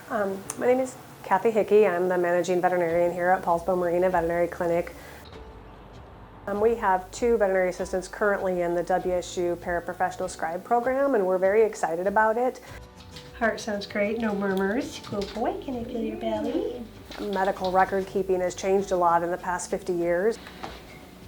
My name is Kathy Hickey. I'm the managing veterinarian here at Paulsbo Marina Veterinary Clinic. We have 2 veterinary assistants currently in the WSU Paraprofessional Scribe program, and we're very excited about it. Heart sounds great, no murmurs. Good boy, can I feel your belly? Medical record keeping has changed a lot in the past 50 years.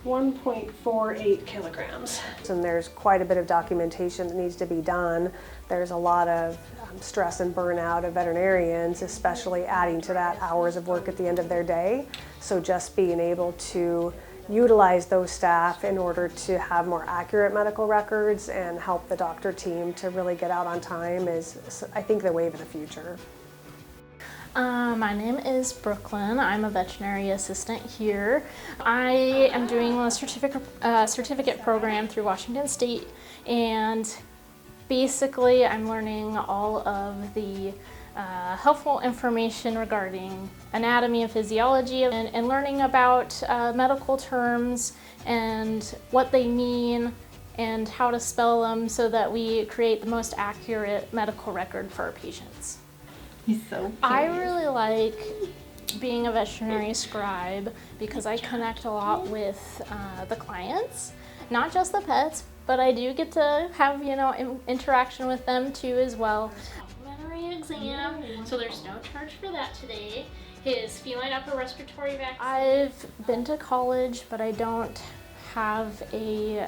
1.48 kilograms. And there's quite a bit of documentation that needs to be done. There's a lot of stress and burnout of veterinarians, especially adding to that hours of work at the end of their day. So just being able to utilize those staff in order to have more accurate medical records and help the doctor team to really get out on time is, I think, the wave of the future. My name is Brooklyn. I'm a veterinary assistant here. I am doing a certificate program through Washington State, and basically I'm learning all of the helpful information regarding anatomy and physiology and learning about medical terms and what they mean and how to spell them so that we create the most accurate medical record for our patients. He's so cute. I really like being a veterinary scribe because I connect a lot with the clients, not just the pets, but I do get to have, interaction with them too as well. Complimentary exam, so there's no charge for that today. His feline upper respiratory vaccine. I've been to college, but I don't have a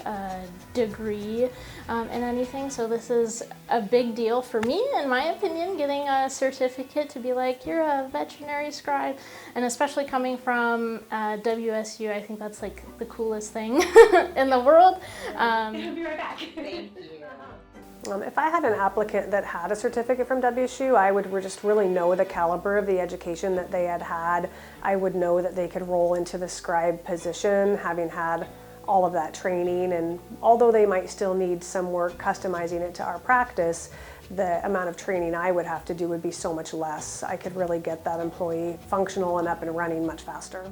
degree in anything, so this is a big deal for me, in my opinion, getting a certificate to be like, you're a veterinary scribe, and especially coming from WSU, I think that's like the coolest thing in the world. I'll be right back. Thank you. If I had an applicant that had a certificate from WSU, I would just really know the caliber of the education that they had. I would know that they could roll into the scribe position, having had all of that training, and although they might still need some work customizing it to our practice, the amount of training I would have to do would be so much less. I could really get that employee functional and up and running much faster.